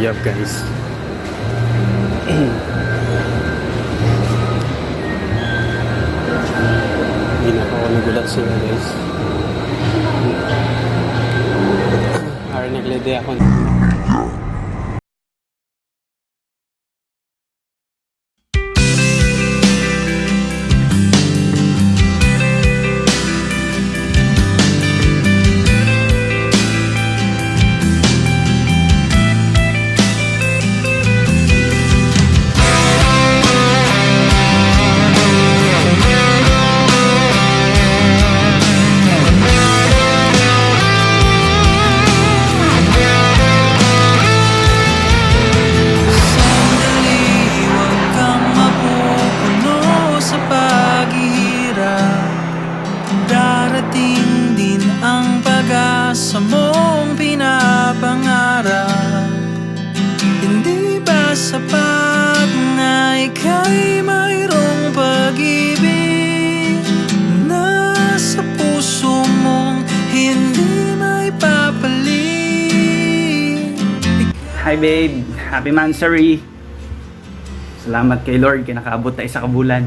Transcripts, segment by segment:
Riyadh, guys. Hindi na ako nagulat sila, guys. Naglede ako. Sa mong pinapangarap, hindi ba sapat na ika'y mayroong pag-ibig na sa puso mong hindi may papalit? Hi babe, happy Mansari. Salamat kay Lord kaya nakaabot na isa kabulan.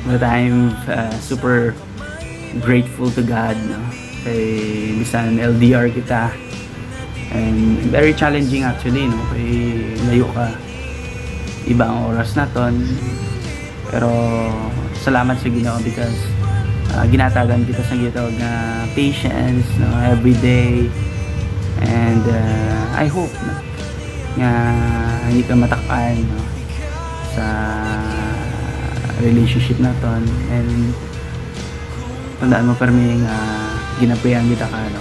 But I'm super grateful to God, no? Kay bisan LDR kita, and very challenging actually, no? Kay layo ka, iba ang oras na ton, pero salamat sa Ginoo because ginatagan kita sa gitawag na patience, no? Every day, and I hope, no? Nga hindi ka matakpan, no? Sa relationship na ton, and tandaan mo parang ginaprayan kita ka, no?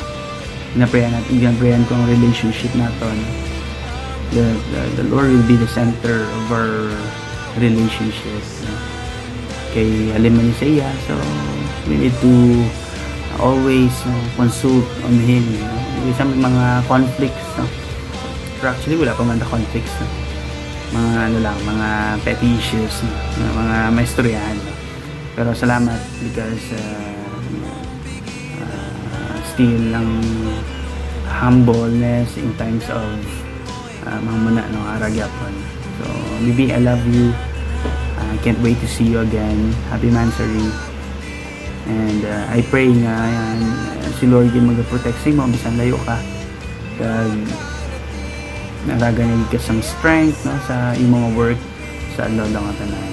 Ginaprayan ko ang relationship natin. The Lord will be the center of our relationship, no? Kay alam ni Saya, so we need to always consult on Him, no? Kasi may mga conflicts, no? Pero actually wala pa man na conflicts, no? Mga petty issues, no? Mga maistoryahan, no? Pero salamat because still ang humbleness in times of mga muna no aragyapon. So baby, I love you. I can't wait to see you again. Happy Mansari. And I pray nga yan, si Lord yung mag-protect sa mo bisan layo ka. Kag nagaganag ka sa strength, no, sa imong work sa adlaw lang ang tanan.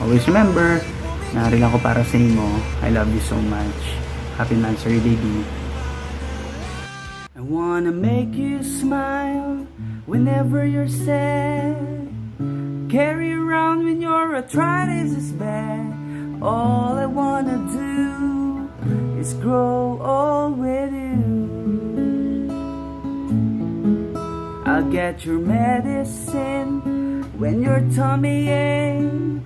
Always remember, nari lang ko para sa imo. I love you so much. Happy Mansari, baby. I wanna make you smile whenever you're sad. Carry around when your arthritis is bad. All I wanna do is grow old with you. I'll get your medicine when your tummy aches.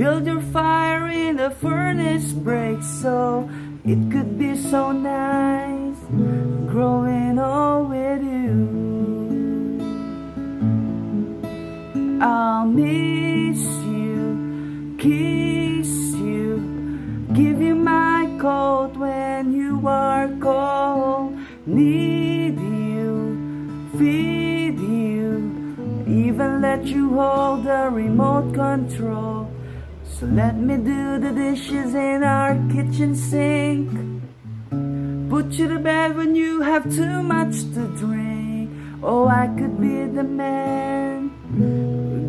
Build your fire in the furnace breaks, so it could be so nice growing old with you. I'll miss you, kiss you, give you my coat when you are cold. Need you, feed you, even let you hold the remote control. So let me do the dishes in our kitchen sink. Put you to bed when you have too much to drink. Oh, I could be the man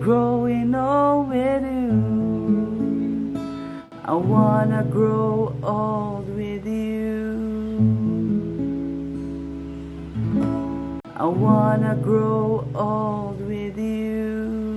growing old with you. I wanna grow old with you. I wanna grow old with you.